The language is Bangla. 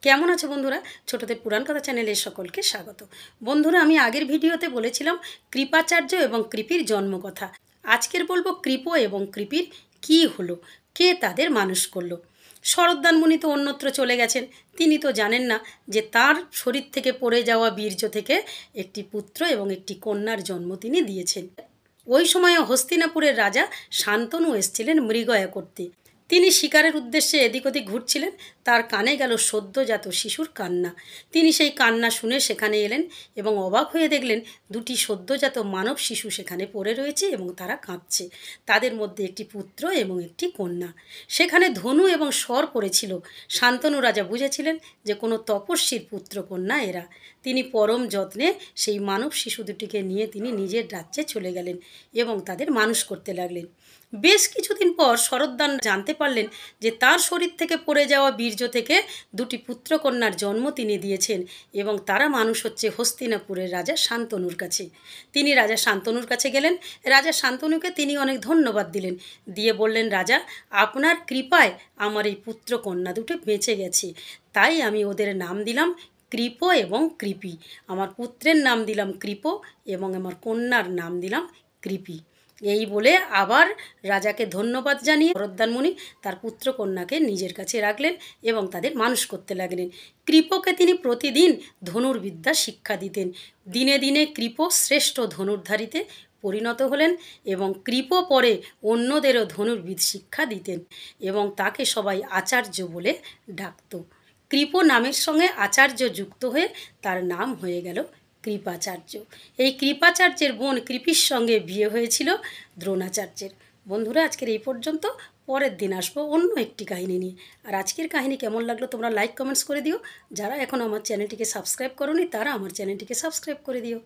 কেমন আছে বন্ধুরা? ছোটদের পুরাণ কথা চ্যানেলে সকলকে স্বাগত। বন্ধুরা, আমি আগের ভিডিওতে বলেছিলাম কৃপাচার্য এবং কৃপির জন্মকথা। আজকের বলবো কৃপ এবং কৃপির কী হলো, কে তাদের মানুষ করলো। শরদ্দান মুনি তো অন্যত্র চলে গেছেন। তিনি তো জানেন না যে তার শরীর থেকে পড়ে যাওয়া বীর্য থেকে একটি পুত্র এবং একটি কন্যার জন্ম তিনি দিয়েছেন। ওই সময়ে হস্তিনাপুরের রাজা শান্তনু এসেছিলেন মৃগয়া করতে। তিনি শিকারের উদ্দেশ্যে এদিক ওদিক ঘুরছিলেন। তার কানে গেল সদ্যজাত শিশুর কান্না। তিনি সেই কান্না শুনে সেখানে এলেন এবং অবাক হয়ে দেখলেন দুটি সদ্যজাত মানব শিশু সেখানে পড়ে রয়েছে এবং তারা কাঁদছে। তাদের মধ্যে একটি পুত্র এবং একটি কন্যা। সেখানে ধনু এবং স্বর পড়েছিল। শান্তনু রাজা বুঝেছিলেন যে কোনো তপস্বীর পুত্র কন্যা এরা। তিনি পরম যত্নে সেই মানব শিশু দুটিকে নিয়ে তিনি নিজের রাজ্যে চলে গেলেন এবং তাদের মানুষ করতে লাগলেন। বেশ কিছুদিন পর শরদ্দান জানতে পারলেন যে তার শরীর থেকে পড়ে যাওয়া বীর্য থেকে দুটি পুত্রকন্যার জন্ম তিনি দিয়েছেন এবং তারা মানুষ হচ্ছে হস্তিনাপুরের রাজা শান্তনুর কাছে। তিনি রাজা শান্তনুর কাছে গেলেন। রাজা শান্তনুকে তিনি অনেক ধন্যবাদ দিলেন, দিয়ে বললেন, রাজা, আপনার কৃপায় আমার এই পুত্রকন্যা দুটো বেঁচে গেছে, তাই আমি ওদের নাম দিলাম কৃপ এবং কৃপি। আমার পুত্রের নাম দিলাম কৃপ এবং আমার কন্যার নাম দিলাম কৃপি। এই বলে আবার রাজাকে ধন্যবাদ জানিয়ে শরদ্দান মুনি তার পুত্র কন্যাকে নিজের কাছে রাখলেন এবং তাদের মানুষ করতে লাগলেন। কৃপকে তিনি প্রতিদিন ধনুর্বিদ্যা শিক্ষা দিতেন। দিনে দিনে কৃপ শ্রেষ্ঠ ধনুর্ধারীতে পরিণত হলেন এবং কৃপ পরে অন্যদেরও ধনুর্বিদ শিক্ষা দিতেন এবং তাকে সবাই আচার্য বলে ডাকত। কৃপ নামের সঙ্গে আচার্য যুক্ত হয়ে তার নাম হয়ে গেল কৃপাচার্য। এই কৃপাচার্যের বোন কৃপির সঙ্গে বিয়ে হয়েছিল দ্রোণাচার্যের। বন্ধুরা, আজকের এই পর্যন্ত। পরের দিন আসবো অন্য একটি কাহিনী নিয়ে। আর আজকের কাহিনী কেমন লাগলো তোমরা লাইক কমেন্টস করে দিও। যারা এখন আমার চ্যানেলটিকে সাবস্ক্রাইব করোনি তারা আমার চ্যানেলটিকে সাবস্ক্রাইব করে দিও।